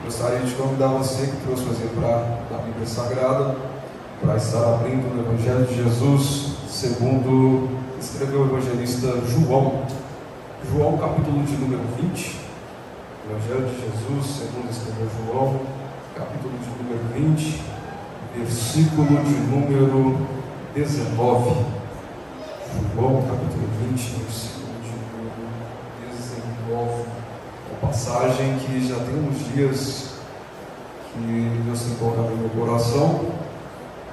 Gostaria de convidar você que trouxe o exemplar da Bíblia Sagrada para estar abrindo no Evangelho de Jesus, segundo escreveu o evangelista João. João, capítulo de número 20. Evangelho de Jesus, segundo escreveu João, capítulo de número 20, versículo de número 19. João, capítulo 20, versículo de número 19. Uma passagem que já tem uns dias que Deus tem colocado no meu coração.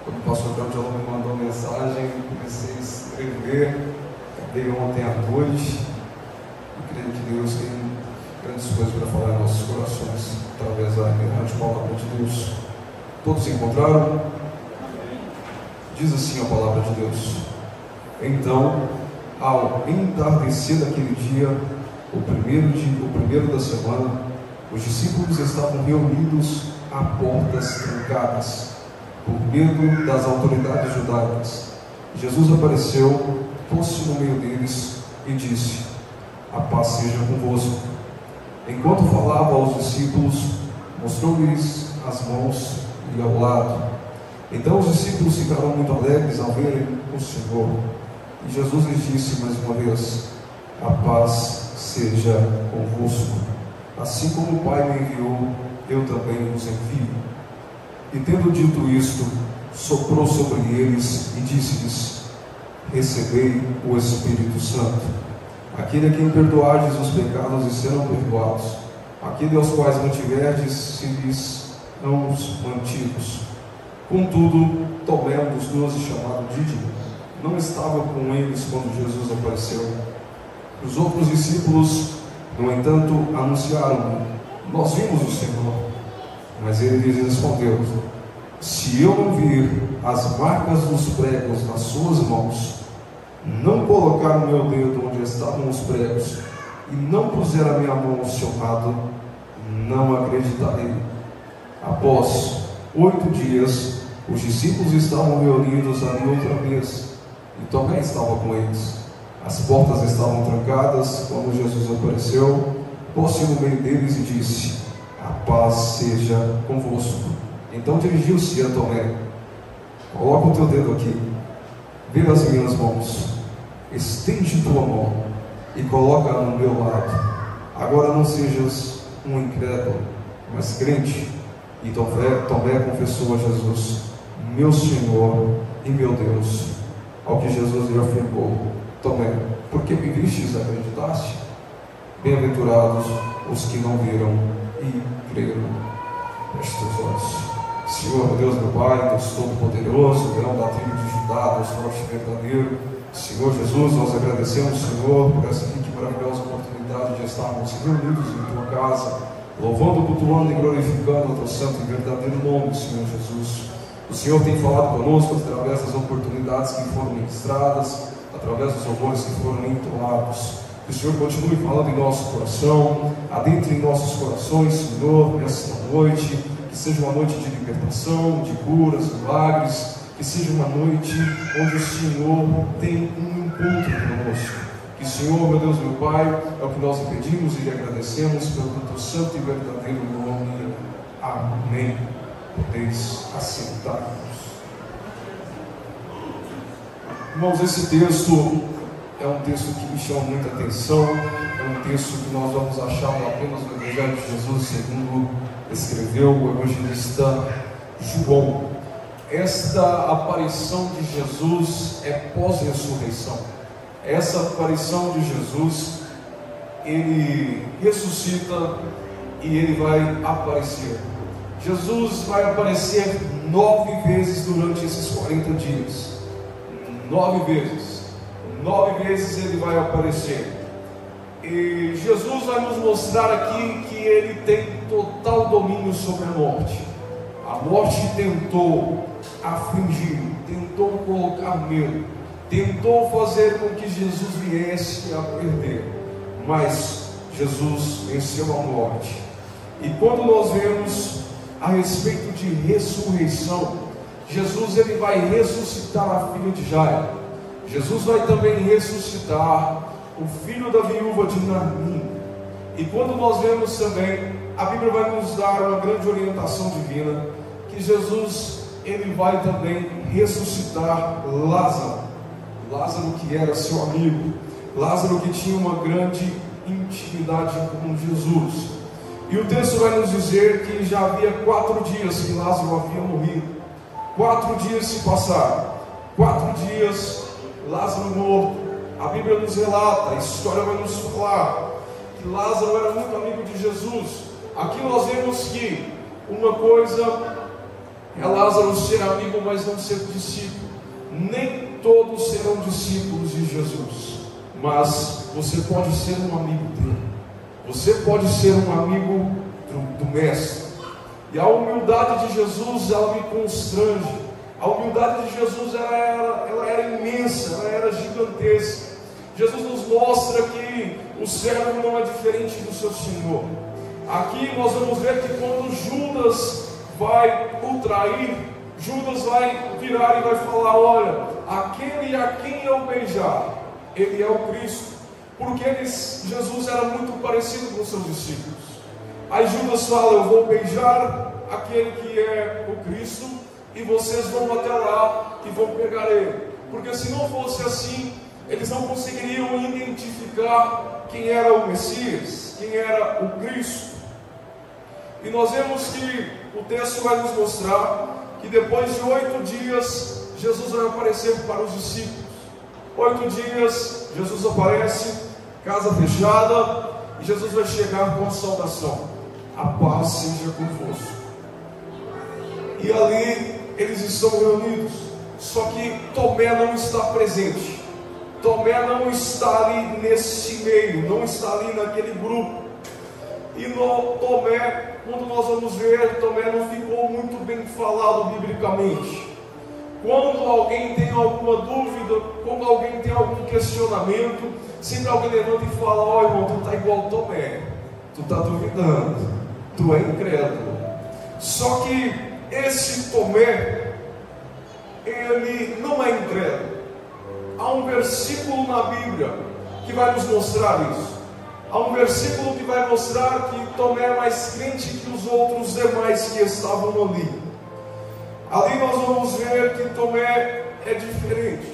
Quando o pastor Cláudio me mandou uma mensagem, comecei a escrever, acabei ontem à noite, e creio que Deus tem grandes coisas para falar em nossos corações, através da grande palavra de Deus. Todos se encontraram? Diz assim a palavra de Deus: então, ao entardecer daquele dia, o primeiro da semana, os discípulos estavam reunidos a portas trancadas, por medo das autoridades judaicas. Jesus apareceu, pôs-se no meio deles e disse: a paz seja convosco. Enquanto falava aos discípulos, mostrou-lhes as mãos e ao lado. Então os discípulos ficaram muito alegres ao verem o Senhor. E Jesus lhes disse mais uma vez: a paz seja convosco. Assim como o Pai me enviou, eu também os envio. E tendo dito isto, soprou sobre eles e disse-lhes: recebei o Espírito Santo. Aquele a quem perdoardes os pecados e serão perdoados. Aquele aos quais mantiverdes, se lhes não os mantidos. Contudo, Tomé, um dos 12, chamado Dídimo, não estava com eles quando Jesus apareceu. Os outros discípulos, no entanto, anunciaram: nós vimos o Senhor. Mas ele lhes respondeu: se eu não vir as marcas dos pregos nas suas mãos, não colocar o meu dedo onde estavam os pregos, e não puser a minha mão ao seu lado, não acreditarei. Após 8 dias, os discípulos estavam reunidos ali outra vez, e Tomé estava com eles. As portas estavam trancadas quando Jesus apareceu, pôs-se no meio deles e disse: a paz seja convosco. Então dirigiu-se a Tomé: coloca o teu dedo aqui, vê as minhas mãos, estende tua mão e coloca no meu lado. Agora não sejas um incrédulo, mas crente. E Tomé confessou a Jesus: meu Senhor e meu Deus. Ao que Jesus lhe afirmou: Tomé, por que me vistes, acreditaste? Bem-aventurados os que não viram e creram. Feche teus olhos. Senhor, meu Deus, meu Pai, Deus Todo-Poderoso, Leão da tribo de Judá, Deus forte e verdadeiro. Senhor Jesus, nós agradecemos, Senhor, por essa que maravilhosa oportunidade de estarmos reunidos em Tua casa, louvando, cultuando e glorificando o Teu santo e verdadeiro nome, Senhor Jesus. O Senhor tem falado conosco através das oportunidades que foram ministradas, através dos louvores que foram entoados. Que o Senhor continue falando em nosso coração, adentre em nossos corações, Senhor, nesta noite. Que seja uma noite de libertação, de curas, milagres. Que seja uma noite onde o Senhor tem um encontro conosco. Que o Senhor, meu Deus, meu Pai, é o que nós lhe pedimos e lhe agradecemos pelo teu santo e verdadeiro nome. Amém. Podeis assentar-vos. Irmãos, esse texto é um texto que me chama muita atenção. É um texto que nós vamos achar apenas no Evangelho de Jesus, segundo escreveu o evangelista João. Esta aparição de Jesus é pós-ressurreição. Essa aparição de Jesus, ele ressuscita e ele vai aparecer. Jesus vai aparecer 9 vezes durante esses 40 dias. 9 vezes. 9 vezes ele vai aparecer. E Jesus vai nos mostrar aqui que ele tem total domínio sobre a morte. A morte tentou afligir, tentou colocar medo, tentou fazer com que Jesus viesse a perder, mas Jesus venceu a morte. E quando nós vemos a respeito de ressurreição, Jesus ele vai ressuscitar a filha de Jairo. Jesus vai também ressuscitar o filho da viúva de Naim. E quando nós vemos também a Bíblia vai nos dar uma grande orientação divina, que Jesus, ele vai também ressuscitar Lázaro. Lázaro que era seu amigo, Lázaro que tinha uma grande intimidade com Jesus. E o texto vai nos dizer que já havia 4 dias que Lázaro havia morrido. 4 dias se passaram, 4 dias Lázaro morto. A Bíblia nos relata, a história vai nos falar que Lázaro era muito amigo de Jesus. Aqui nós vemos que uma coisa é Lázaro ser amigo, mas não ser discípulo. Nem todos serão discípulos de Jesus, mas você pode ser um amigo dele. Você pode ser um amigo do Mestre. E a humildade de Jesus, ela me constrange. A humildade de Jesus, ela era imensa, ela era gigantesca. Jesus nos mostra que o servo não é diferente do seu Senhor. Aqui nós vamos ver que quando Judas vai o trair, Judas vai virar e vai falar: olha, aquele a quem eu beijar, ele é o Cristo. Porque Jesus era muito parecido com seus discípulos. Aí Judas fala: eu vou beijar aquele que é o Cristo, e vocês vão até lá e vão pegar ele. Porque se não fosse assim, eles não conseguiriam identificar quem era o Messias, quem era o Cristo. E nós vemos que o texto vai nos mostrar que depois de 8 dias, Jesus vai aparecer para os discípulos. 8 dias, Jesus aparece, casa fechada, e Jesus vai chegar com a saudação: a paz seja convosco. E ali eles estão reunidos, só que Tomé não está presente. Tomé não está ali nesse meio, não está ali naquele grupo. E no Tomé, quando nós vamos ver, Tomé não ficou muito bem falado biblicamente. Quando alguém tem alguma dúvida, quando alguém tem algum questionamento, sempre alguém levanta e fala: ó, irmão, tu está igual Tomé, tu está duvidando, tu é incrédulo. Só que esse Tomé, ele não é incrédulo. Há um versículo na Bíblia que vai nos mostrar isso. Há um versículo que vai mostrar que Tomé é mais crente que os outros demais que estavam ali. Ali nós vamos ver que Tomé é diferente.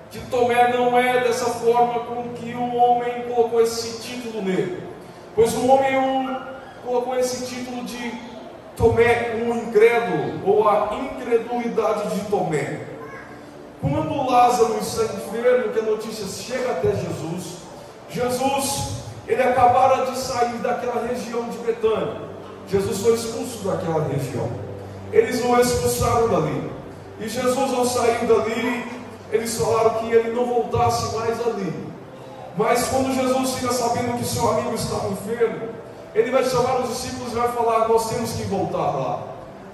Que Tomé não é dessa forma com que o homem colocou esse título nele. Pois o homem colocou esse título de Tomé, um incrédulo, ou a incredulidade de Tomé. Quando Lázaro está enfermo, que a notícia chega até Jesus, ele acabara de sair daquela região de Betânia. Jesus foi expulso daquela região. Eles o expulsaram dali. E Jesus, ao sair dali, eles falaram que ele não voltasse mais ali. Mas quando Jesus fica sabendo que seu amigo estava enfermo, ele vai chamar os discípulos e vai falar: nós temos que voltar lá,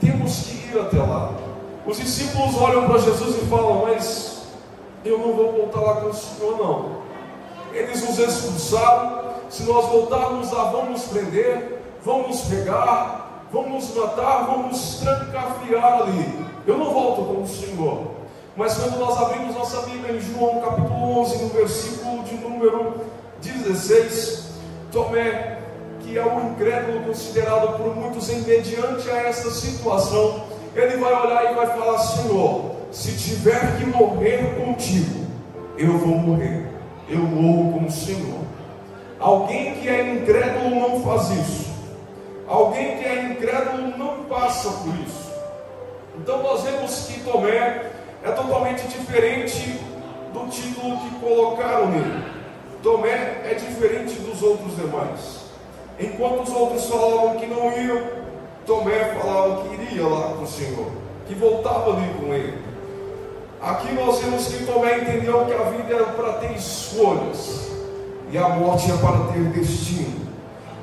temos que ir até lá. Os discípulos olham para Jesus e falam: mas eu não vou voltar lá com o Senhor não. Eles nos expulsaram. Se nós voltarmos lá, vão nos prender, vão nos pegar, vão nos matar, vão nos trancafiar ali. Eu não volto com o Senhor. Mas quando nós abrimos nossa Bíblia em João capítulo 11, no versículo de número 16, Tomé, que é o incrédulo considerado por muitos em mediante a esta situação, ele vai olhar e vai falar: Senhor, se tiver que morrer contigo, eu vou morrer, eu morro com o Senhor. Alguém que é incrédulo não faz isso. Alguém que é incrédulo não passa por isso. Então nós vemos que Tomé é totalmente diferente do título que colocaram nele. Tomé é diferente dos outros demais. Enquanto os outros falavam que não iam, Tomé falava que iria lá com o Senhor, que voltava ali com ele. Aqui nós vemos que Tomé entendeu que a vida era para ter escolhas e a morte é para ter destino.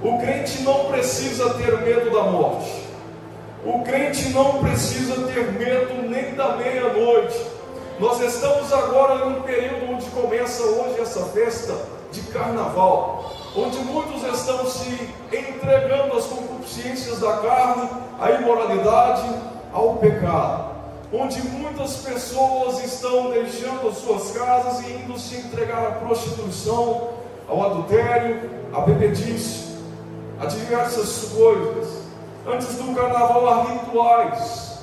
O crente não precisa ter medo da morte. O crente não precisa ter medo nem da meia-noite. Nós estamos agora em um período onde começa hoje essa festa de carnaval, onde muitos estão se entregando às concupiscências da carne, à imoralidade, ao pecado, onde muitas pessoas estão deixando as suas casas e indo se entregar à prostituição, ao adultério, à bebedice, há diversas coisas. Antes do carnaval há rituais,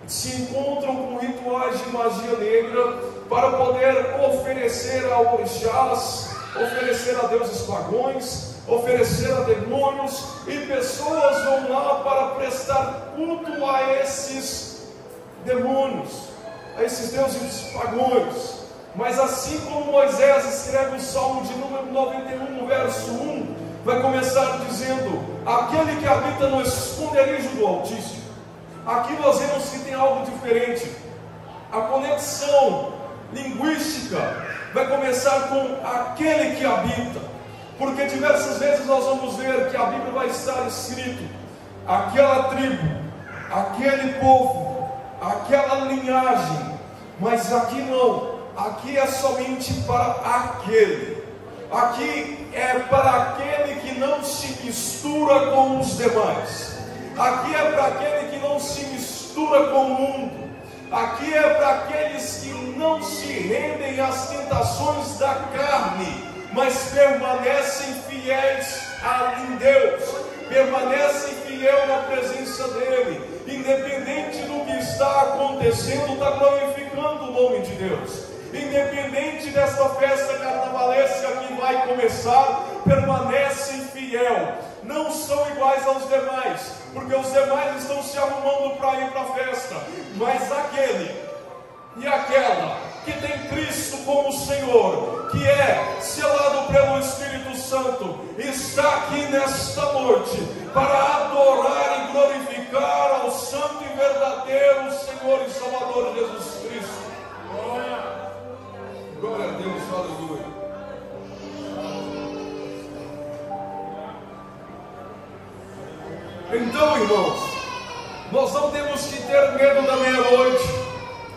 se encontram com rituais de magia negra para poder oferecer a orixás, oferecer a deuses pagões, oferecer a demônios, e pessoas vão lá para prestar culto a esses demônios, a esses deuses pagões. Mas assim como Moisés escreve o Salmo de número 91, verso 1, vai começar dizendo: aquele que habita no esconderijo do Altíssimo. Aqui nós vemos que tem algo diferente. A conexão linguística vai começar com aquele que habita, porque diversas vezes nós vamos ver que a Bíblia vai estar escrito aquela tribo, aquele povo, aquela linhagem, mas aqui não. Aqui é somente para aquele. Aqui é para aquele que não se mistura com os demais. Aqui é para aquele que não se mistura com o mundo. Aqui é para aqueles que não se rendem às tentações da carne, mas permanecem fiéis em Deus, permanecem fiel na presença dEle, independente do que está acontecendo, está glorificando o nome de Deus. Independente desta festa carnavalesca que vai começar, permanecem fiel. Não são iguais aos demais, porque os demais estão se arrumando para ir para a festa, mas aquele e aquela que tem Cristo como Senhor, que é selado pelo Espírito Santo, está aqui nesta noite para adorar e glorificar ao santo e verdadeiro Senhor e Salvador Jesus Cristo. Glória a Deus, aleluia. Então, irmãos, nós não temos que ter medo da meia-noite,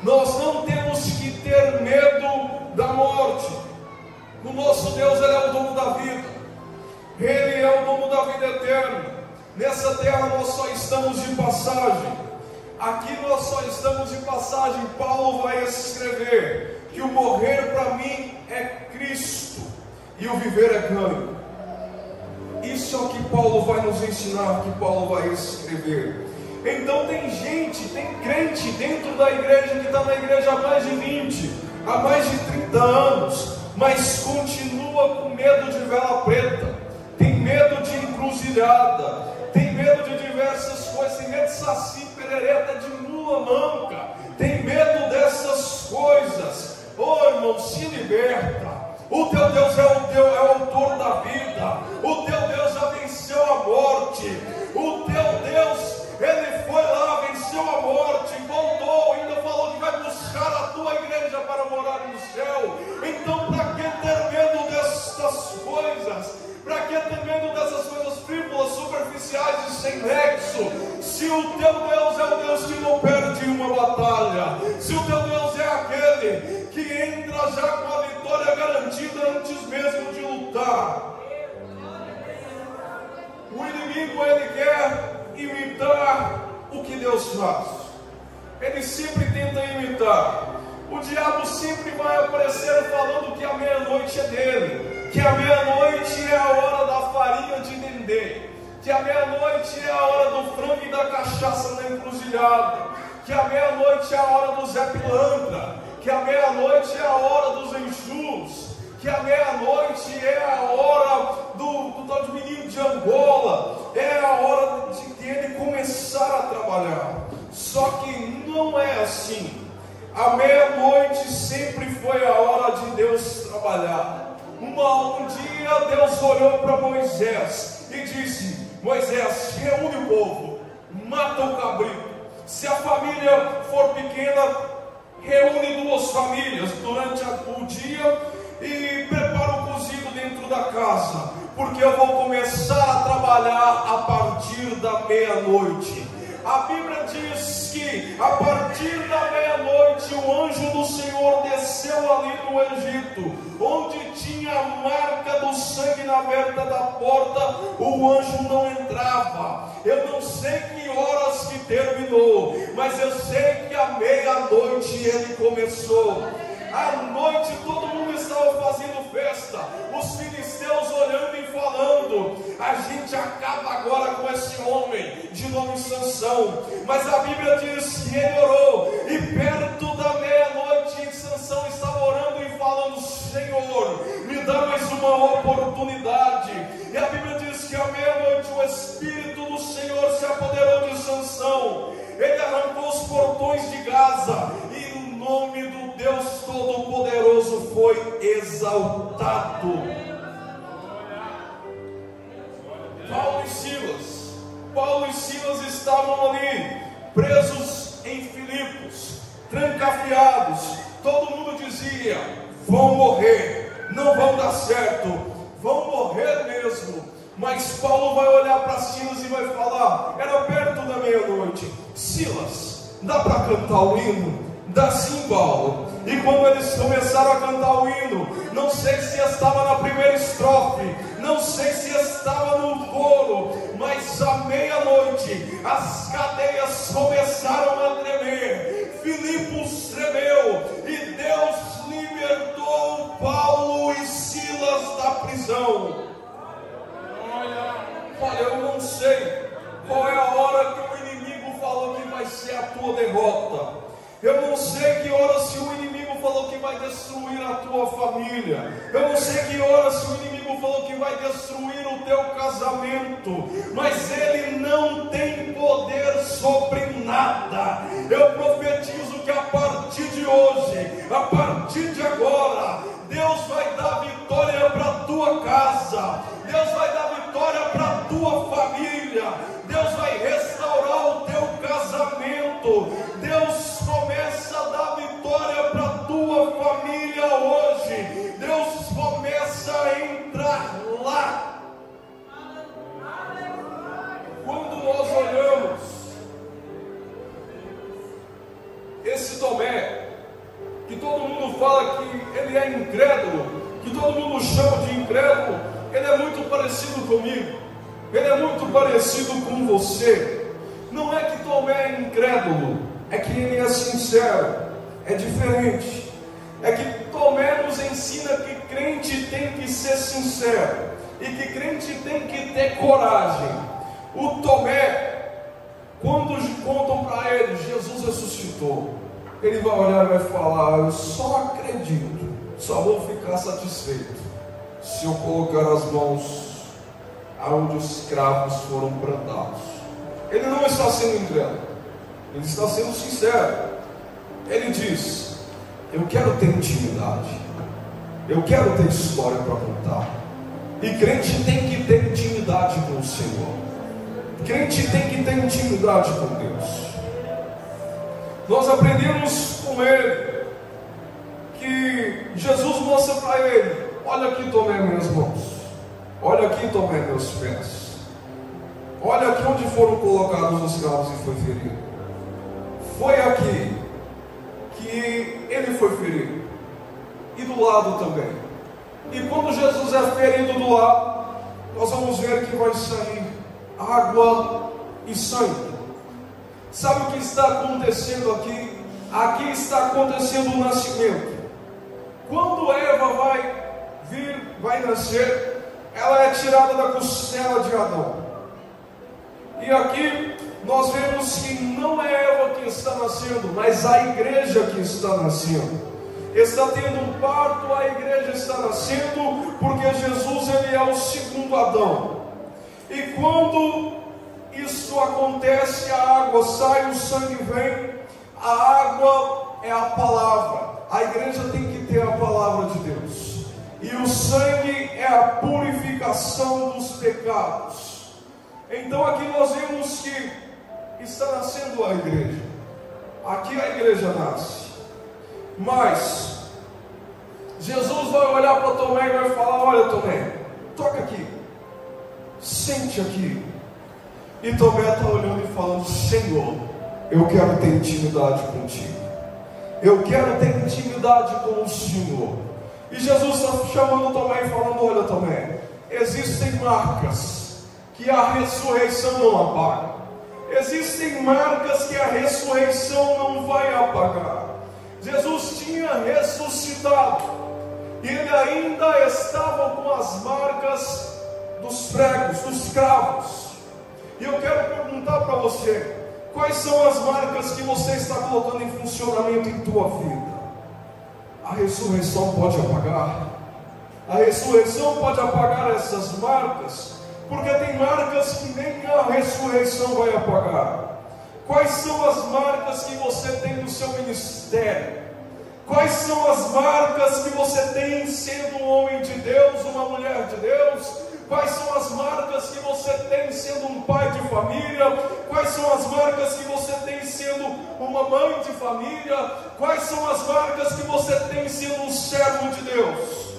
nós não temos que ter medo da morte. O nosso Deus, Ele é o dono da vida, Ele é o dono da vida eterna. Nessa terra nós só estamos de passagem, aqui nós só estamos de passagem. Paulo vai escrever que o morrer para mim é Cristo e o viver é ganho. Isso é o que Paulo vai nos ensinar, que Paulo vai escrever. Então tem gente, tem crente dentro da igreja que está na igreja há mais de 20, há mais de 30 anos, mas continua com medo de vela preta, tem medo de encruzilhada, tem medo de diversas coisas, tem medo de saci, perereta, de mula manca, tem medo dessas coisas. Oh, irmão, se liberta. O teu Deus é o autor da vida. O teu Deus já venceu a morte. O teu Deus, Ele foi lá, venceu a morte, voltou, ainda falou que vai buscar a tua igreja para morar no céu. Então, para que ter medo destas coisas? Para que ter medo dessas coisas frívolas, superficiais e sem nexo? Se o teu Deus é o Deus que não perde uma batalha, se o teu Deus é aquele que entra já com a vitória garantida antes mesmo de lutar. O inimigo, ele quer imitar o que Deus faz. Ele sempre tenta imitar. O diabo sempre vai aparecer falando que a meia-noite é dele, que a meia-noite é a hora da farinha de dendê, que a meia-noite é a hora do frango e da cachaça na encruzilhada, que a meia-noite é a hora do Zé Pilantra, que a meia-noite é a hora dos enxus, que a meia-noite é a hora do tal de menino de Angola, é a hora de ele começar a trabalhar. Só que não é assim. A meia-noite sempre foi a hora de Deus trabalhar. Um dia Deus olhou para Moisés e disse: Moisés, reúne o povo, mata o cabrito. Se a família for pequena, reúne 2 famílias durante o dia e prepara o cozido dentro da casa, porque eu vou começar a trabalhar a partir da meia-noite. A Bíblia diz que a partir da meia-noite o anjo do Senhor desceu ali no Egito, onde tinha a marca do sangue na aberta da porta. O anjo não entrava. Eu não sei que horas que terminou, mas eu sei que à meia-noite ele começou. À noite todo mundo estava fazendo festa, os filisteus olhando e falando: a gente acaba agora com esse homem de nome Sansão. Mas a Bíblia diz que ele orou, e perto da meia-noite Sansão estava orando e falando: Senhor, me dá mais uma oportunidade. E a Bíblia diz que à meia-noite o Espírito do Senhor se apoderou de Sansão. Ele arrancou os portões de Gaza, e o nome do Deus Todo-Poderoso foi exaltado. Paulo e Silas estavam ali, presos em Filipos, trancafiados. Todo mundo dizia: vão morrer, não vão dar certo, vão morrer mesmo. Mas Paulo vai olhar para Silas e vai falar: era perto da meia-noite, Silas, dá para cantar o hino? Dá sim, Paulo. E quando eles começaram a cantar o hino, não sei se estava na primeira estrofe, não sei se estava no coro, mas à meia-noite as cadeias começaram a tremer, Filipos tremeu, e Deus libertou Paulo e Silas da prisão. Olha, eu não sei qual é a hora que o inimigo falou que vai ser a tua derrota. Eu não sei que hora se o inimigo falou que vai destruir a tua família. Eu não sei que hora se o inimigo falou que vai destruir o teu casamento. Mas ele não tem poder sobre nada. Eu profetizo que a partir de hoje, a partir de agora, Deus vai dar vitória para a tua casa. Deus vai dar vitória para a tua família. Deus vai restaurar o teu casamento. Deus começa a dar vitória para a tua família hoje. Deus começa a entrar lá. Quando nós olhamos esse Tomé, que todo mundo fala que ele é incrédulo, que todo mundo chama de incrédulo, ele é muito parecido comigo, ele é muito parecido com você. Não é que Tomé é incrédulo, é que ele é sincero, é diferente. É que Tomé nos ensina que crente tem que ser sincero, e que crente tem que ter coragem. O Tomé, quando contam para ele, Jesus ressuscitou, ele vai olhar e vai falar: eu só acredito, só vou ficar satisfeito se eu colocar as mãos aonde os cravos foram brandados. Ele não está sendo incrédulo, ele está sendo sincero. Ele diz: eu quero ter intimidade, eu quero ter história para contar. E crente tem que ter intimidade com o Senhor, crente tem que ter intimidade com Deus. Nós aprendemos com ele que Jesus mostra para ele: olha aqui, Tomé, minhas mãos, olha aqui, Tomé, meus pés, olha aqui onde foram colocados os cravos e foi ferido. Foi aqui que ele foi ferido, e do lado também. E quando Jesus é ferido do lado, nós vamos ver que vai sair água e sangue. Sabe o que está acontecendo aqui? Aqui está acontecendo o nascimento. Quando Eva vai nascer, ela é tirada da costela de Adão. E aqui nós vemos que não é Eva que está nascendo, mas a igreja que está nascendo. Está tendo um parto, a igreja está nascendo, porque Jesus, ele é o segundo Adão. E quando isso acontece, a água sai, o sangue vem. A água é a palavra. A igreja tem que ter a palavra de Deus. E o sangue é a purificação dos pecados. Então aqui nós vemos que está nascendo a igreja. Aqui a igreja nasce. Mas Jesus vai olhar para Tomé e vai falar: olha, Tomé, toca aqui, sente aqui. E Tomé está olhando e falando: Senhor, eu quero ter intimidade contigo, eu quero ter intimidade com o Senhor. E Jesus está chamando Tomé e falando: olha, Tomé, existem marcas que a ressurreição não apaga. Existem marcas que a ressurreição não vai apagar. Jesus tinha ressuscitado e ele ainda estava com as marcas dos pregos, dos cravos. E eu quero perguntar para você: quais são as marcas que você está colocando em funcionamento em tua vida? A ressurreição pode apagar. A ressurreição pode apagar essas marcas, porque tem marcas que nem a ressurreição vai apagar. Quais são as marcas que você tem no seu ministério? Quais são as marcas que você tem sendo um homem de Deus, uma mulher de Deus? Quais são as marcas que você tem sendo um pai de família? Quais são as marcas que você tem sendo uma mãe de família? Quais são as marcas que você tem sendo um servo de Deus?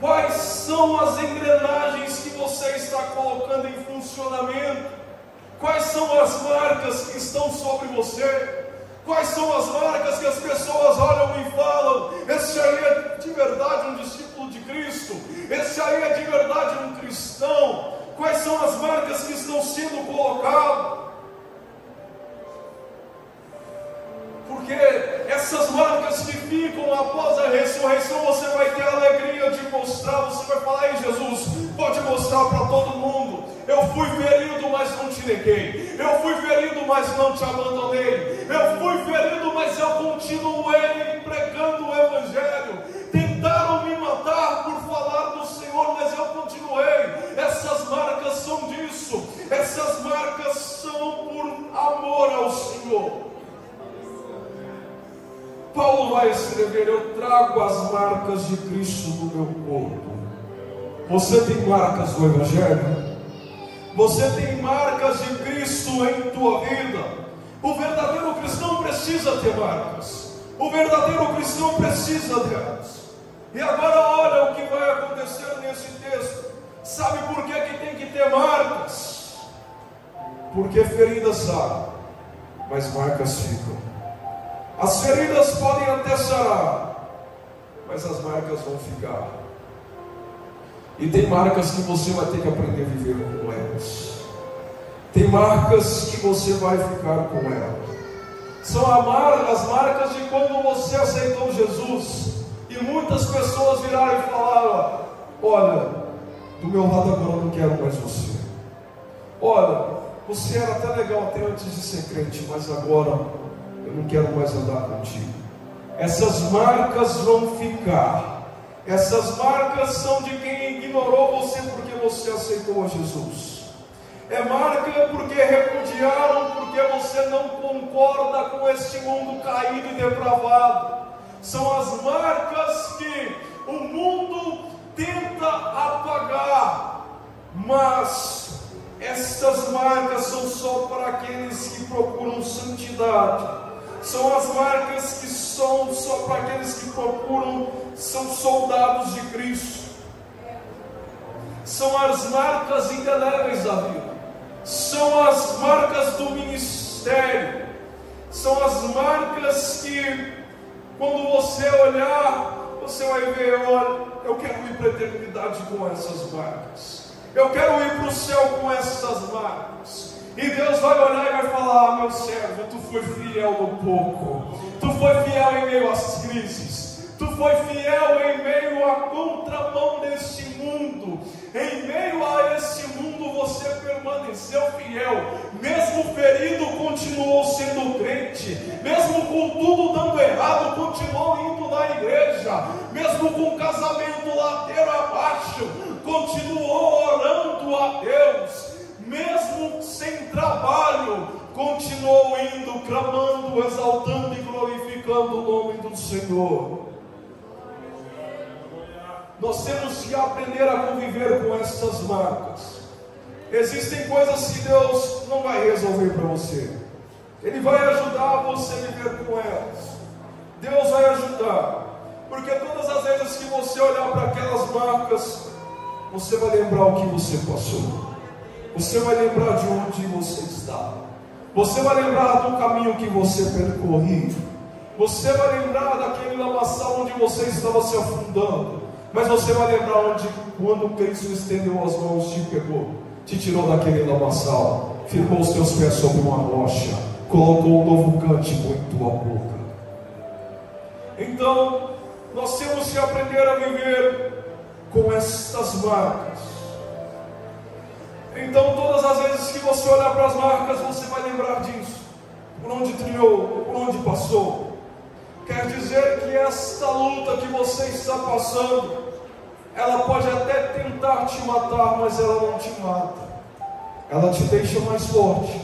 Quais são as engrenagens que você está colocando em funcionamento? Quais são as marcas que estão sobre você? Quais são as marcas que as pessoas olham e falam: esse aí é de verdade um discípulo de Cristo, esse aí é de verdade um cristão? Quais são as marcas que estão sendo colocadas? Porque essas marcas que ficam após a ressurreição, você vai ter a alegria de mostrar. Você vai falar: ei, Jesus, pode mostrar para todo mundo: eu fui ferido, mas não te neguei. Eu fui ferido, mas não te abandonei. Eu fui ferido, mas eu continuei pregando o Evangelho. Tentaram me matar por falar do Senhor, mas eu continuei. Essas marcas são disso. Essas marcas são por amor ao Senhor. Paulo vai escrever: eu trago as marcas de Cristo no meu corpo. Você tem marcas do Evangelho? Você tem marcas de Cristo em tua vida? O verdadeiro cristão precisa ter marcas. O verdadeiro cristão precisa delas. E agora olha o que vai acontecer nesse texto. Sabe por que tem que ter marcas? Porque feridas saem, mas marcas ficam. As feridas podem até sarar, mas as marcas vão ficar. E tem marcas que você vai ter que aprender a viver com elas. Tem marcas que você vai ficar com elas. São as marcas de quando você aceitou Jesus e muitas pessoas viraram e falaram: olha, do meu lado agora eu não quero mais você. Olha, você era até legal até antes de ser crente, mas agora eu não quero mais andar contigo. Essas marcas vão ficar. Essas marcas são de quem ignorou você porque você aceitou a Jesus. É marca porque repudiaram, porque você não concorda com este mundo caído e depravado. São as marcas que o mundo tenta apagar, mas estas marcas são só para aqueles que procuram santidade. São as marcas que são só para aqueles que procuram, são soldados de Cristo. São as marcas indeléveis da vida. São as marcas do ministério. São as marcas que, quando você olhar, você vai ver: olha, eu quero ir para a eternidade com essas marcas. Eu quero ir para o céu com essas marcas. E Deus vai olhar e vai falar: ah, meu servo, tu foi fiel no pouco, tu foi fiel em meio às crises, tu foi fiel em meio à contramão deste mundo, em meio a este mundo você permaneceu fiel, mesmo ferido continuou sendo crente, mesmo com tudo dando errado continuou indo na igreja, mesmo com o casamento ladeira abaixo continuou orando a Deus, mesmo sem trabalho, continuou indo, clamando, exaltando e glorificando o nome do Senhor. Nós temos que aprender a conviver com essas marcas. Existem coisas que Deus não vai resolver para você. Ele vai ajudar você a viver com elas. Deus vai ajudar. Porque todas as vezes que você olhar para aquelas marcas, você vai lembrar o que você passou. Você vai lembrar de onde você está. Você vai lembrar do caminho que você percorreu. Você vai lembrar daquele lamaçal onde você estava se afundando. Mas você vai lembrar quando Cristo estendeu as mãos, te pegou, te tirou daquele lamaçal, firmou os teus pés sobre uma rocha, colocou um novo cântico em tua boca. Então, nós temos que aprender a viver com estas marcas. Então, todas as vezes que você olhar para as marcas, você vai lembrar disso. Por onde trilhou, por onde passou. Quer dizer que esta luta que você está passando, ela pode até tentar te matar, mas ela não te mata. Ela te deixa mais forte,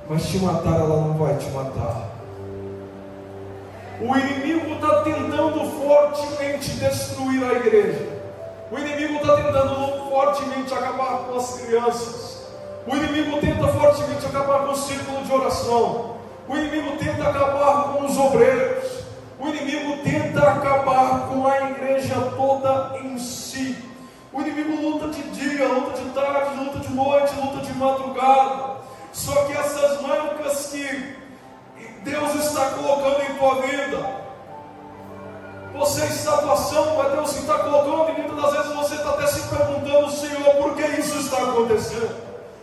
mas te matar, ela não vai te matar. O inimigo está tentando fortemente destruir a igreja. O inimigo está tentando fortemente acabar com as crianças. O inimigo tenta fortemente acabar com o círculo de oração. O inimigo tenta acabar com os obreiros. O inimigo tenta acabar com a igreja toda em si. O inimigo luta de dia, luta de tarde, luta de noite, luta de madrugada. Só que essas marcas que Deus está colocando em tua vida, você está passando, mas Deus está colocando, e muitas das vezes você está até se perguntando: Senhor, por que isso está acontecendo?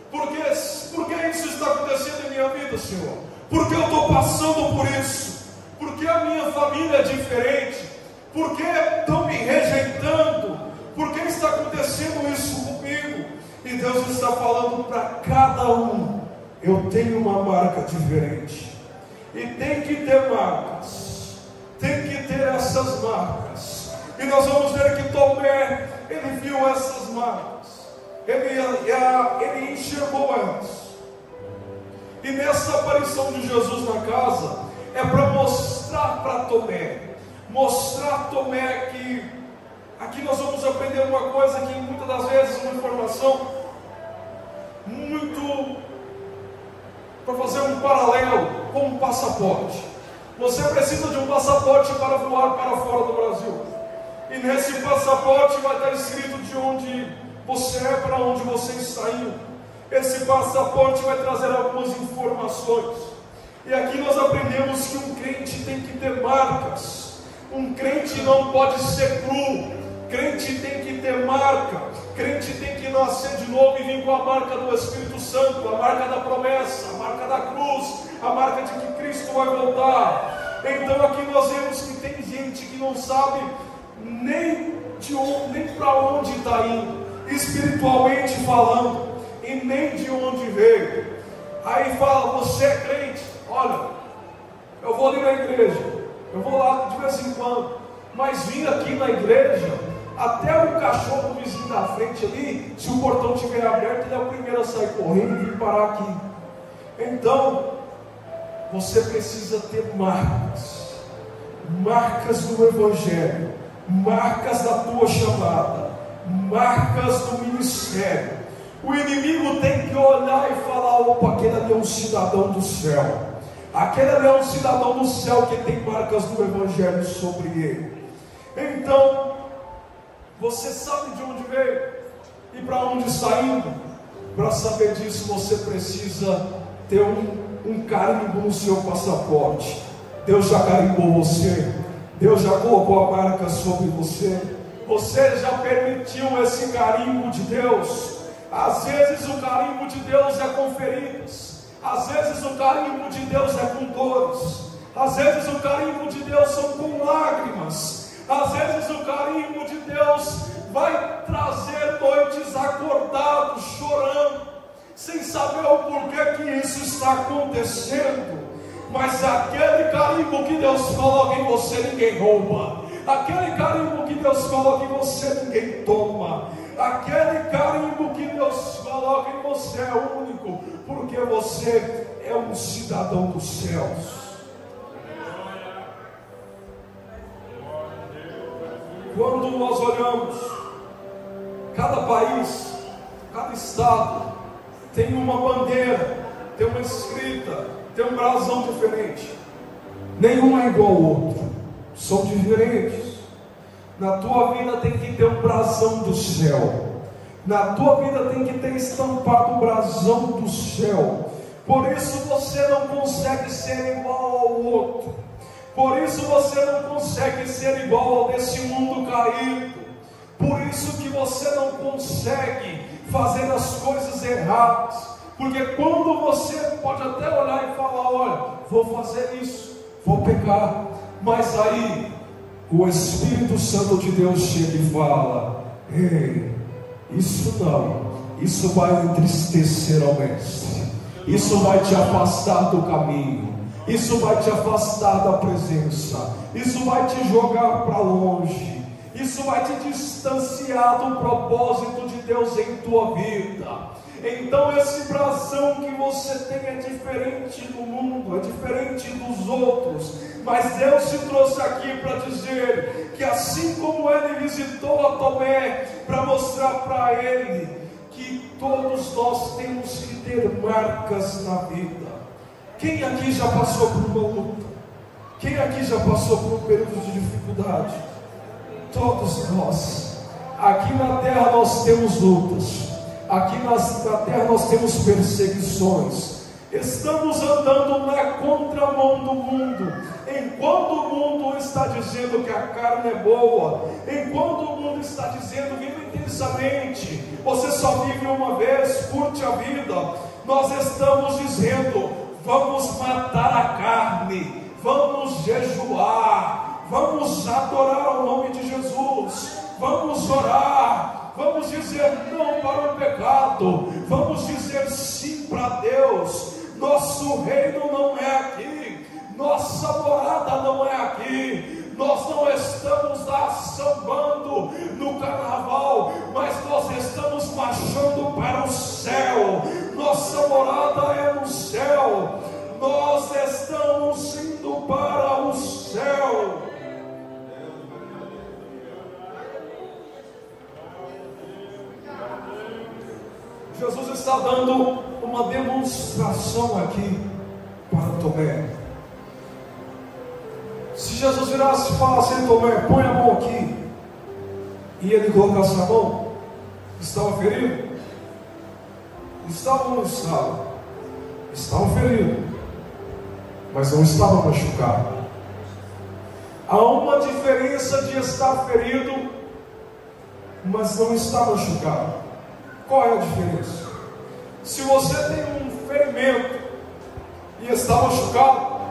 Por que isso está acontecendo em minha vida, Senhor? Por que eu estou passando por isso? Por que a minha família é diferente? Por que estão me rejeitando? Por que está acontecendo isso comigo? E Deus está falando para cada um: eu tenho uma marca diferente. E tem que ter marcas. Tem que ter essas marcas. E nós vamos ver que Tomé, ele viu essas marcas. Ele enxergou elas. E nessa aparição de Jesus na casa, é para mostrar para Tomé. Mostrar a Tomé que aqui nós vamos aprender uma coisa que muitas das vezes uma informação muito para fazer um paralelo com um passaporte. Você precisa de um passaporte para voar para fora do Brasil. E nesse passaporte vai estar escrito de onde você é, para onde você está indo. Esse passaporte vai trazer algumas informações. E aqui nós aprendemos que um crente tem que ter marcas. Um crente não pode ser cru. Crente tem que ter marca. Crente tem que nascer de novo e vir com a marca do Espírito Santo, a marca da promessa, a marca da cruz, a marca de que Cristo vai voltar. Então aqui nós vemos que tem gente que não sabe nem para onde está indo, espiritualmente falando, e nem de onde veio. Aí fala: você é crente, olha, eu vou ali na igreja, eu vou lá de vez em quando, mas vim aqui na igreja, até o cachorro do vizinho da frente ali, se o portão estiver aberto, ele é o primeiro a sair correndo e vir parar aqui. Então, você precisa ter marcas. Marcas do Evangelho. Marcas da tua chamada. Marcas do ministério. O inimigo tem que olhar e falar: opa, aquele ali é um cidadão do céu. Aquele ali é um cidadão do céu que tem marcas do Evangelho sobre ele. Então, você sabe de onde veio e para onde está indo. Para saber disso, você precisa ter um carimbo no seu passaporte. Deus já carimbou você. Deus já colocou a marca sobre você. Você já permitiu esse carimbo de Deus. Às vezes o carimbo de Deus é com feridas. Às vezes o carimbo de Deus é com dores. Às vezes o carimbo de Deus são com lágrimas. Às vezes o carimbo de Deus vai trazer noites acordados, chorando, sem saber o porquê que isso está acontecendo. Mas aquele carimbo que Deus coloca em você, ninguém rouba. Aquele carimbo que Deus coloca em você, ninguém toma. Aquele carimbo que Deus coloca em você é único, porque você é um cidadão dos céus. Quando nós olhamos, cada país, cada estado tem uma bandeira, tem uma escrita, tem um brasão diferente. Nenhum é igual ao outro, são diferentes. Na tua vida tem que ter um brasão do céu. Na tua vida tem que ter estampado o brasão do céu. Por isso você não consegue ser igual ao outro. Por isso você não consegue ser igual ao desse mundo caído. Por isso que você não consegue fazer as coisas erradas. Porque quando você pode até olhar e falar: olha, vou fazer isso, vou pecar, Mas aí o Espírito Santo de Deus chega e fala: ei, isso não, isso vai entristecer ao mestre, isso vai te afastar do caminho, isso vai te afastar da presença, isso vai te jogar para longe, isso vai te distanciar do propósito de Deus em tua vida. Então esse brasão que você tem é diferente do mundo, é diferente dos outros, mas Deus te trouxe aqui para dizer que assim como Ele visitou a Tomé, para mostrar para ele que todos nós temos que ter marcas na vida. Quem aqui já passou por uma luta? Quem aqui já passou por um período de dificuldade? Todos nós. Aqui na terra nós temos lutas, aqui na terra nós temos perseguições, estamos andando na contramão do mundo. Enquanto o mundo está dizendo que a carne é boa, enquanto o mundo está dizendo vive intensamente, você só vive uma vez, curte a vida, nós estamos dizendo vamos matar a carne, vamos jejuar, vamos adorar o nome de Jesus, vamos orar, vamos dizer não para o pecado, vamos dizer sim para Deus. Nosso reino não é aqui, nossa morada não é aqui, nós não estamos lá sambando no carnaval, mas nós estamos marchando para o céu, nossa morada é no céu, nós estamos indo para o céu. Jesus está dando uma demonstração aqui para Tomé. Se Jesus virasse e falasse: Tomé, põe a mão aqui, e ele colocasse a mão, estava ferido? Estava ou não estava? Estava ferido, mas não estava machucado. Há uma diferença de estar ferido, mas não estar machucado. Qual é a diferença? Se você tem um ferimento e está machucado,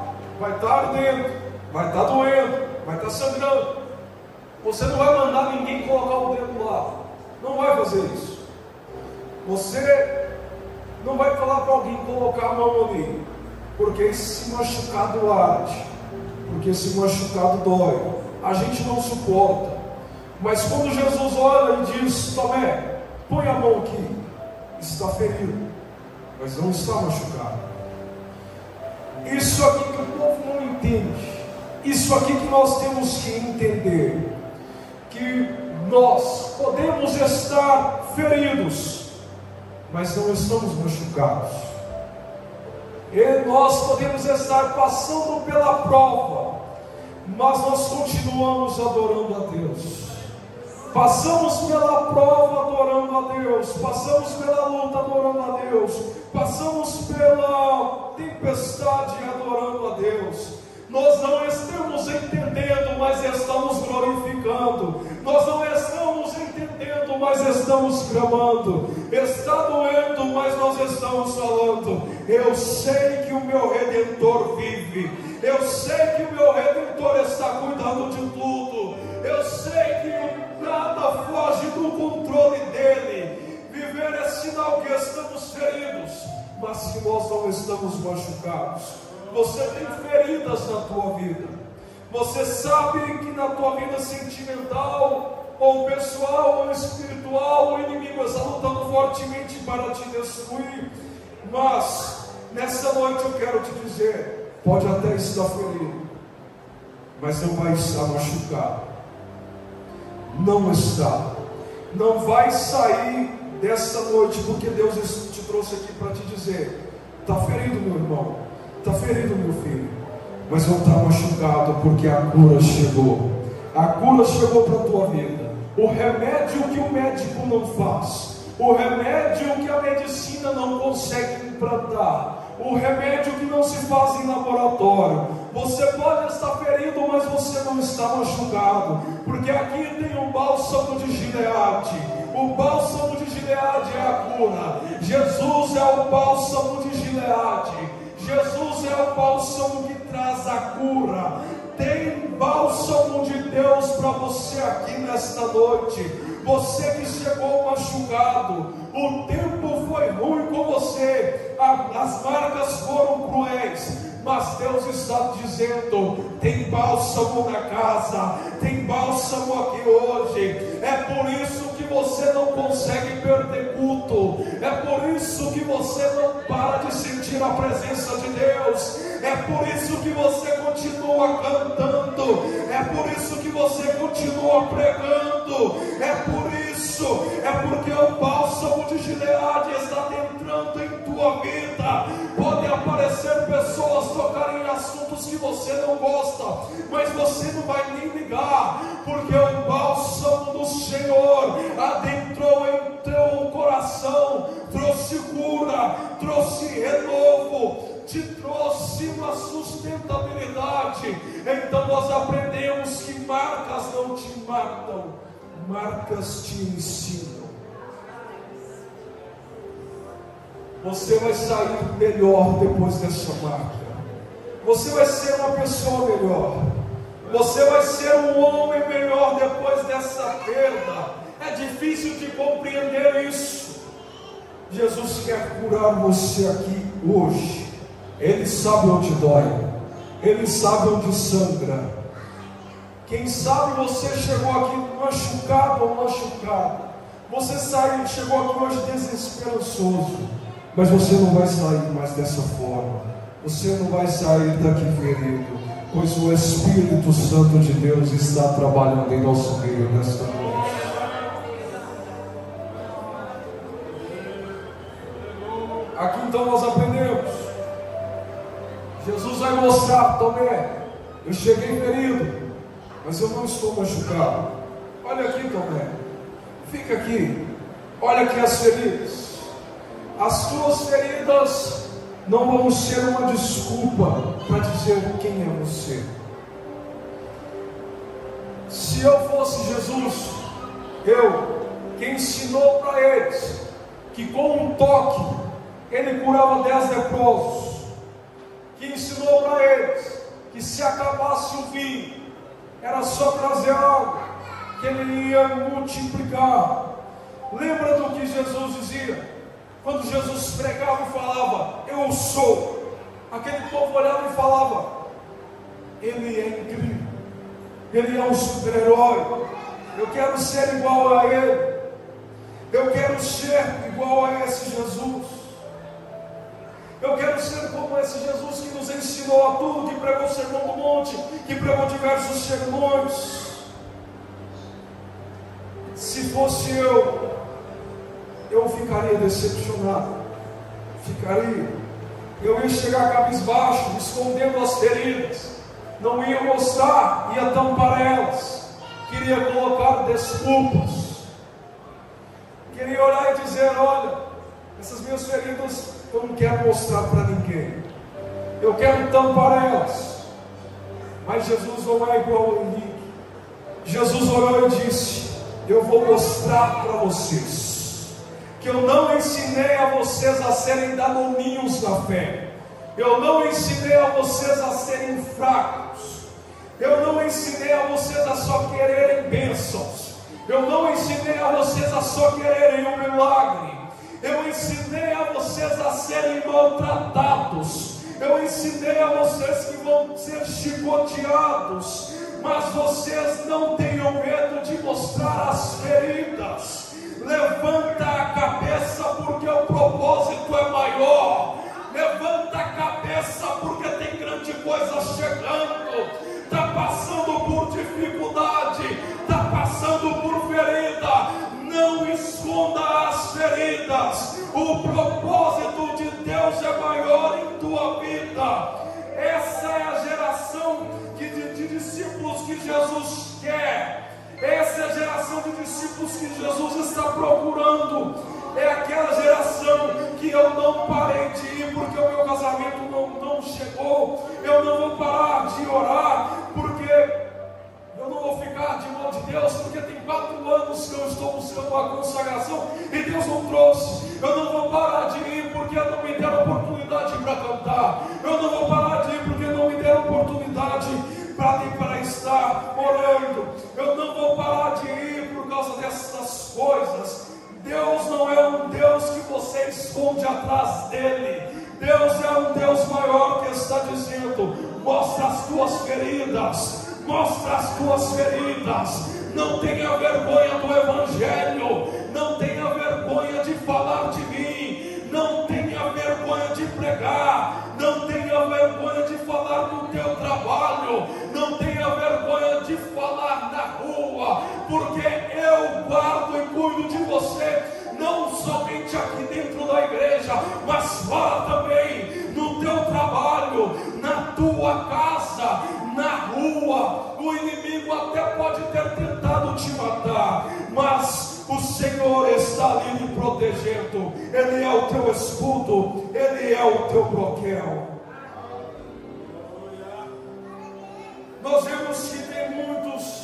vai estar ardendo, vai estar doendo, vai estar sangrando, você não vai mandar ninguém colocar o dedo lá, não vai fazer isso. Você não vai falar para alguém colocar a mão ali, porque esse machucado arde, porque esse machucado dói, a gente não suporta. Mas quando Jesus olha e diz: Tomé, põe a mão aqui, está ferido, mas não está machucado. Isso aqui que o povo não entende, isso aqui que nós temos que entender, que nós podemos estar feridos, mas não estamos machucados. E nós podemos estar passando pela prova, mas nós continuamos adorando a Deus. Passamos pela prova adorando a Deus, passamos pela luta adorando a Deus, passamos pela tempestade adorando a Deus. Nós não estamos entendendo, mas estamos glorificando. Nós não estamos entendendo, mas estamos clamando. Está doendo, mas nós estamos falando: eu sei que o meu Redentor vive, eu sei que o meu Redentor está cuidando de tudo, eu sei que nada foge do controle dele. Viver é sinal que estamos feridos, mas que nós não estamos machucados. Você tem feridas na tua vida, você sabe que na tua vida sentimental, ou pessoal, ou espiritual, o inimigo está lutando fortemente para te destruir. Mas nessa noite eu quero te dizer: pode até estar ferido, mas não vai estar machucado. Não está, não vai sair desta noite, porque Deus te trouxe aqui para te dizer: está ferido, meu irmão, está ferido, meu filho, mas não está machucado, porque a cura chegou. A cura chegou para a tua vida. O remédio que o médico não faz, o remédio que a medicina não consegue implantar, o remédio que não se faz em laboratório. Você pode estar ferido, mas você não está machucado, porque aqui tem o bálsamo de Gileade. O bálsamo de Gileade é a cura. Jesus é o bálsamo de Gileade. Jesus é o bálsamo que traz a cura. Tem bálsamo de Deus para você aqui nesta noite. Você que chegou machucado, o tempo foi ruim com você, as marcas foram cruéis, mas Deus está dizendo: tem bálsamo na casa, tem bálsamo aqui hoje. É por isso que você não consegue perder culto, é por isso que você não para de sentir a presença de Deus, é por isso que você continua cantando, é por isso que você continua pregando, é porque o bálsamo de Gileade está entrando em tua vida. Pode aparecer pessoas tocarem em assuntos que você não gosta, mas você não vai nem ligar, porque o bálsamo do Senhor adentrou em teu coração, trouxe cura, trouxe renovo, te trouxe uma sustentabilidade. Então nós aprendemos que marcas não te matam, marcas te ensinam. Você vai sair melhor depois dessa marca. Você vai ser uma pessoa melhor. Você vai ser um homem melhor depois dessa perda. É difícil de compreender isso. Jesus quer curar você aqui hoje. Ele sabe onde dói, Ele sabe onde sangra. Quem sabe você chegou aqui machucado ou machucado. Você chegou aqui hoje desesperançoso, mas você não vai sair mais dessa forma. Você não vai sair daqui ferido, pois o Espírito Santo de Deus está trabalhando em nosso meio nesta noite. Aqui então nós aprendemos. Jesus vai mostrar: Tomé, eu cheguei ferido, mas eu não estou machucado. Olha aqui, Tomé, fica aqui, olha aqui as feridas. As tuas feridas não vão ser uma desculpa para dizer quem é você. Se eu fosse Jesus, que ensinou para eles que com um toque ele curava 10 leprosos, que ensinou para eles que se acabasse o vinho, era só trazer algo, que ele ia multiplicar. Lembra do que Jesus dizia? Quando Jesus pregava e falava: eu sou, aquele povo olhava e falava: ele é incrível, ele é um super-herói, eu quero ser igual a ele, eu quero ser igual a esse Jesus, eu quero ser como esse Jesus que nos ensinou a tudo, que pregou o Sermão do Monte, que pregou diversos sermões. Se fosse eu ficaria decepcionado, eu ia chegar cabisbaixo, escondendo as feridas, não ia mostrar, ia tampar elas, queria colocar desculpas, queria olhar e dizer: olha, essas minhas feridas eu não quero mostrar para ninguém, eu quero tampar elas. Mas Jesus não é igual a Henrique. Jesus orou e disse: eu vou mostrar para vocês que eu não ensinei a vocês a serem danoninhos na fé, eu não ensinei a vocês a serem fracos, eu não ensinei a vocês a só quererem bênçãos, eu não ensinei a vocês a só quererem um milagre, eu ensinei a vocês a serem maltratados, eu ensinei a vocês que vão ser chicoteados, mas vocês não tenham medo de mostrar as feridas. Levanta a cabeça, porque o propósito é maior. Levanta a cabeça, porque tem grande coisa chegando. Está passando por dificuldade, está passando por ferida. Não esconda as feridas. O propósito de Deus é maior em tua vida. Essa é a geração de discípulos que Jesus quer. Essa é a geração de discípulos que Jesus está procurando. É aquela geração que eu não parei de ir porque o meu casamento não chegou. Eu não vou parar de orar porque eu não vou ficar de mão de Deus, porque tem 4 anos que eu estou buscando uma consagração e Deus não trouxe. Eu não vou parar de ir porque não me deram oportunidade para cantar. Eu não vou parar de ir porque não me deram oportunidade para estar esconde atrás dele. Deus é um Deus maior que está dizendo: mostra as tuas feridas, mostra as tuas feridas. Não tenha vergonha do Evangelho, não tenha vergonha de falar de mim, não tenha vergonha de pregar, não tenha vergonha de falar do teu trabalho, não tenha vergonha de falar na rua, porque eu guardo e cuido de você, não somente aqui dentro da igreja, mas fora também, no teu trabalho, na tua casa, na rua. O inimigo até pode ter tentado te matar, mas o Senhor está ali lhe protegendo. Ele é o teu escudo, Ele é o teu broquel. Nós vemos que tem muitos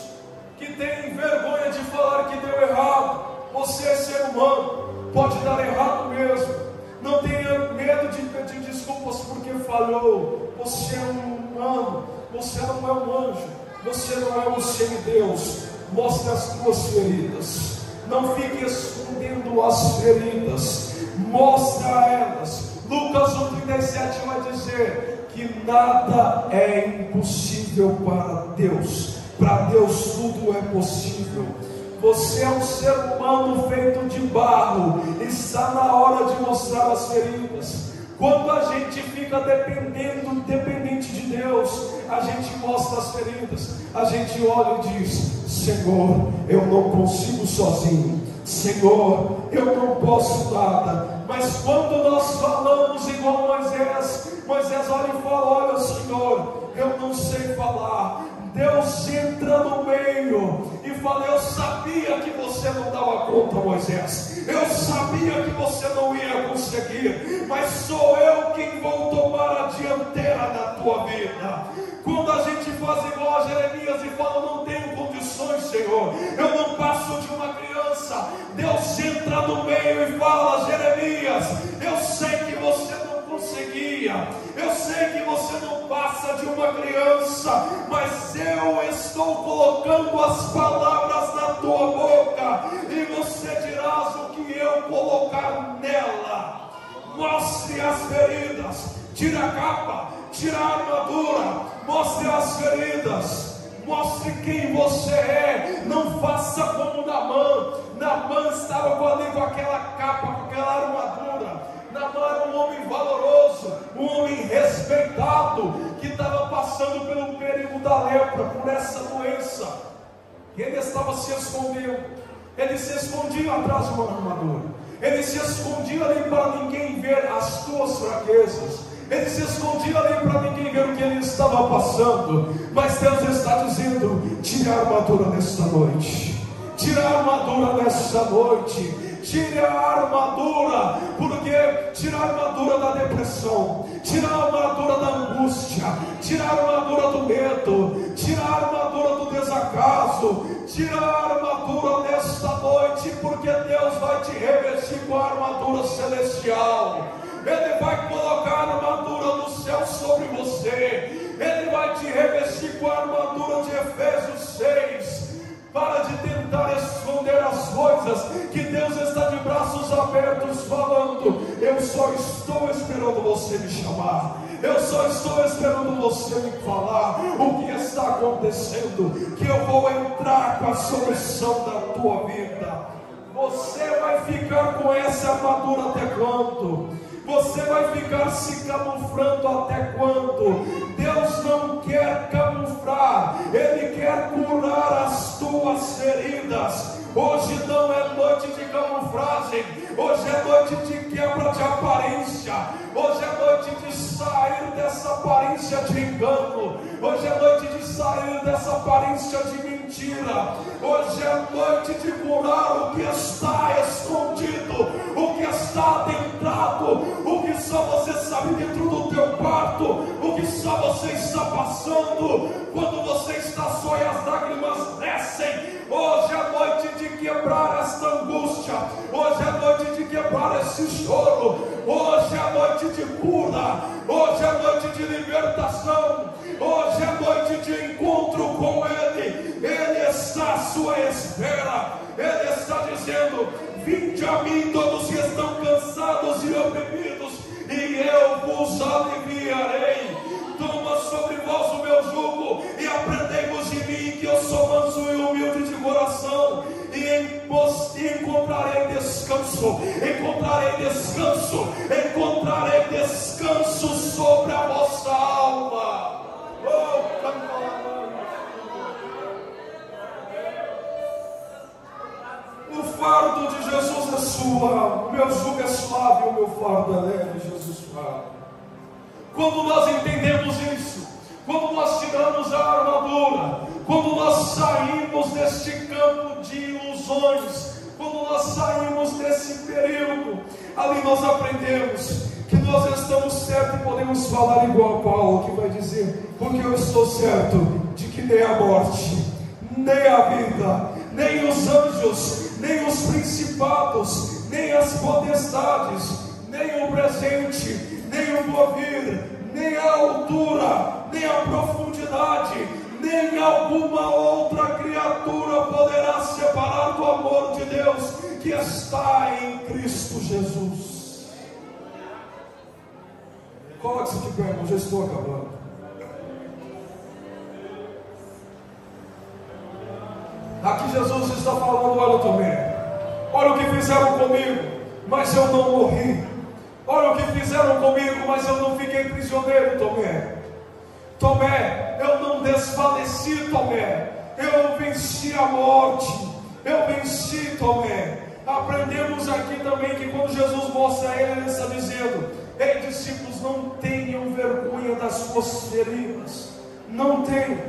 que têm vergonha de falar que deu errado. Você é ser humano, pode dar errado mesmo. Não tenha medo de pedir desculpas porque falhou. Você é um humano, você não é um anjo, você não é um semideus. Mostre as tuas feridas, não fique escondendo as feridas, mostra elas. Lucas 1,37 vai dizer que nada é impossível para Deus tudo é possível. Você é um ser humano feito de barro, está na hora de mostrar as feridas. Quando a gente fica dependente de Deus, a gente mostra as feridas, a gente olha e diz: Senhor, eu não consigo sozinho, Senhor, eu não posso nada. Mas quando nós falamos igual Moisés olha e fala: olha, Senhor, eu não sei falar. Deus entra no meio e fala: eu sabia que você não dava conta, Moisés, eu sabia que você não ia conseguir, mas sou eu quem vou tomar a dianteira na tua vida. Quando a gente faz igual a Jeremias e fala: não tenho condições, Senhor, eu não passo de uma criança, Deus entra no meio e fala: Jeremias, eu sei que você não conseguia, eu sei que você não passa de uma criança, mas eu estou colocando as palavras na tua boca e você dirás o que eu colocar nela. Mostre as feridas, tira a capa, tira a armadura, mostre as feridas, mostre quem você é. Não faça como Naamã estava ali com aquela capa, com aquela armadura. Naamã era um homem valoroso, um homem respeitado, que estava passando pelo perigo da lepra, por essa doença. Ele estava se escondendo, ele se escondia atrás de uma armadura, ele se escondia ali para ninguém ver as tuas fraquezas, ele se escondia ali para ninguém ver o que ele estava passando. Mas Deus está dizendo: tire a armadura nesta noite, tire a armadura nesta noite. Tire a armadura, porque tira a armadura da depressão, tira a armadura da angústia, tira a armadura do medo, tira a armadura do desacaso, tira a armadura nesta noite, porque Deus vai te revestir com a armadura celestial. Ele vai colocar a armadura do céu sobre você, Ele vai te revestir com a armadura de Efésios 6. Para de tentar esconder as coisas, que Deus está de braços abertos falando: eu só estou esperando você me chamar, eu só estou esperando você me falar o que está acontecendo, que eu vou entrar com a solução da tua vida. Você vai ficar com essa armadura até quando? Você vai ficar se camuflando até quando? Deus não quer camuflar, Ele quer curar as tuas feridas. Hoje não é noite de camuflagem, hoje é noite de quebra de aparência, hoje é noite de sair dessa aparência de engano, hoje é noite de sair dessa aparência de mentira, hoje é noite de curar o que está escondido, o que está adentrado, o que só você sabe dentro do teu quarto, o que só você está passando, quando você está só e as lágrimas descem. Hoje é noite de quebrar esta angústia, hoje é noite de quebrar esse choro, hoje é noite de cura, hoje é noite de libertação, hoje é noite de encontro com Ele. Ele está à sua espera, Ele está dizendo: dizendo: vinde a mim todos que estão cansados e oprimidos, e eu vos aliviarei. Toma sobre vós o meu jugo e aprendei-vos de mim, que eu sou manso e humilde de coração, e encontrarei descanso, encontrarei descanso sobre a vossa alma. O fardo de Jesus é suave, o meu jugo é suave, o meu fardo é leve, Jesus fala. Quando nós entendemos isso, quando nós tiramos a armadura, quando nós saímos deste campo de ilusões, quando nós saímos desse período, ali nós aprendemos que nós estamos certos e podemos falar igual a Paulo, que vai dizer: porque eu estou certo de que nem a morte, nem a vida, nem os anjos, nem os principados, nem as potestades, nem o presente, nem o porvir, nem a altura, nem a profundidade, nem alguma outra criatura poderá separar do amor de Deus que está em Cristo Jesus. Coloque-se de pé, irmão, já estou acabando. Aqui Jesus está falando: olha, Tomé, olha o que fizeram comigo, mas eu não morri. Olha o que fizeram comigo, mas eu não fiquei prisioneiro, Tomé. Tomé, eu não desfaleci, Tomé. Eu venci a morte. Eu venci, Tomé. Aprendemos aqui também que quando Jesus mostra a ele está dizendo: ei, discípulos, não tenham vergonha das suas feridas. Não tenham.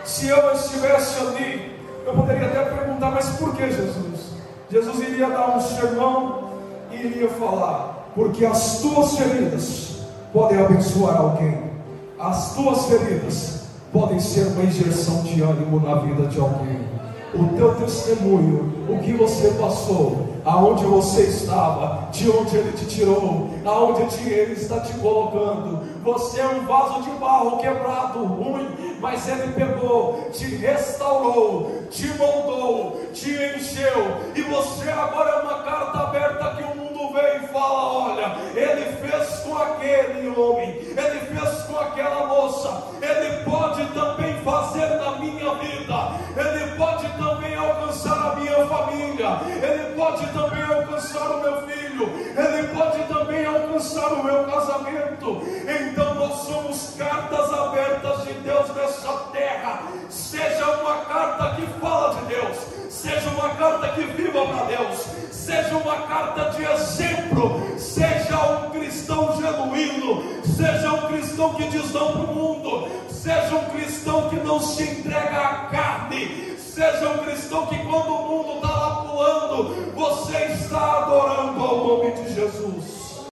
Se eu estivesse ali, eu poderia até perguntar: mas por que, Jesus? Jesus iria dar um sermão e iria falar: porque as tuas feridas podem abençoar alguém. As tuas feridas podem ser uma injeção de ânimo na vida de alguém. O teu testemunho, o que você passou, aonde você estava, de onde Ele te tirou, aonde Ele está te colocando. Você é um vaso de barro quebrado, ruim, mas Ele pegou, te restaurou, te moldou, te encheu, e você agora é uma carta aberta que o mundo vê e fala: olha, Ele fez com aquele homem, Ele fez com aquela moça, Ele pode também fazer na minha vida, Ele pode também alcançar a minha família, Ele pode também alcançar o meu filho, Ele pode também alcançar o meu casamento. Então nós somos cartas abertas de Deus nessa terra. Seja uma carta que fala de Deus, seja uma carta que viva para Deus, seja uma carta de exemplo, seja um cristão genuíno, seja um cristão que diz não para o mundo, seja um cristão que não se entrega à carne, seja um cristão que quando o mundo está lá pulando, você está adorando